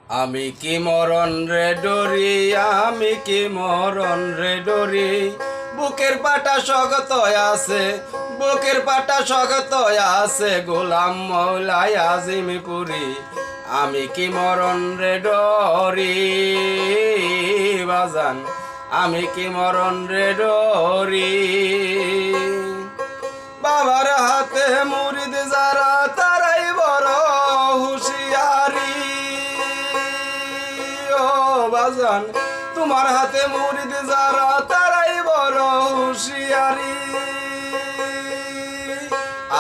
আমি কি মরণ রে ডরি, আমি কি মরণ রে ডরি। বুকের পাটা শক্ত আছে, বুকের পাটা শক্ত আছে, গোলাম মৌলাই আজিমপুরি। আমি কি মরণ রে ডরি বাজান, আমি কি মরণ রে ডরি। বাবার হাতে মুরিদ যারা তারাই বড় হুঁশিয়ারি। ও বাজান, তোমার হাতে মুরিদ যারা তারাই বড় হুঁশিয়ারি।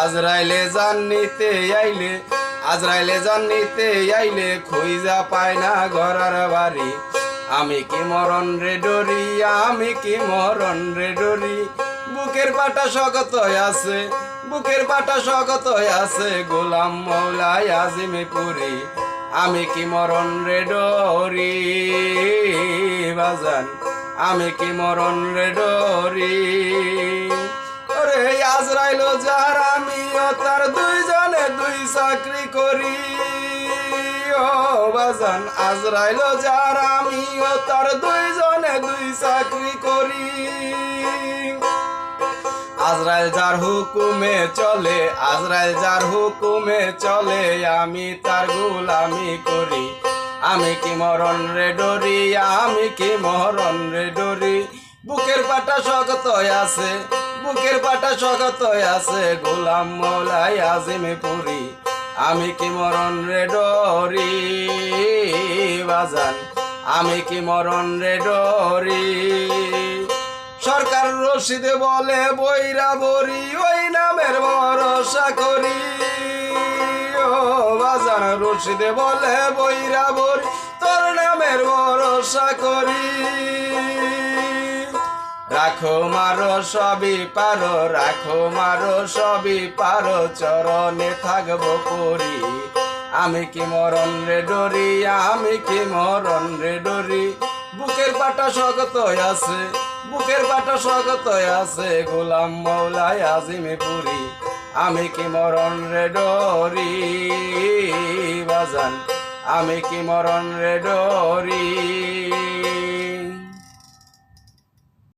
আজরাইলে জান নিতে আইলে, আজরাইলে জান নিতে আইলে, খুঁজা পায় না ঘরার বাড়ি। আমি কি মরণ রে ডরি, আমি কি মরণ রে ডরি। বুকের পাটা শক্ত আছে, বুকের পাটা শক্ত আছে, গোলাম মৌলাই আজিমপুরি। আমি কি মরণ রে ডরি বাজান, আমি কি মরণ রে ডরি। ওরে আজরাইল যার আমিও তার, দুইজনে দুই চাকরি করি। ও বাজান, আজরাইল যার আমিও তার, দুইজনে দুই চাকরি করি। আজরাইল যার হুকুমে চলে, আজরাইল যার হুকুমে চলে, আমি তার গোলামি করি। আমি কি মরণ রে ডরি, আমি কি মরণ রে ডরি। বুকের পাটা শক্ত আছে, বুকের পাটা শক্ত আছে, গোলাম মৌলাই আজিমপুরি। আমি কি মরণ রে ডরি বাজান, আমি কি মরণ রে ডরি। সরকার রশিদ বলে বইরা বরি, ওই নামের ভরসা করি। ও বাজান, রশিদ বলে বইরা বরি, তোর নামের ভরসা করি। রাখো মারো সবই পারো, রাখো মারো সবই পারো, চরণে থাকবো পরি। আমি কি মরণ রে ডরি, আমি কি মরণ রে ডরি। বুকের পাটা শক্ত আছে, বুকের পাটা শক্ত আছে, গোলাম মৌলাই আজিমপুরি। আমি কি মরণ রে ডরি বাজান, আমি কি মরণ রে ডরি।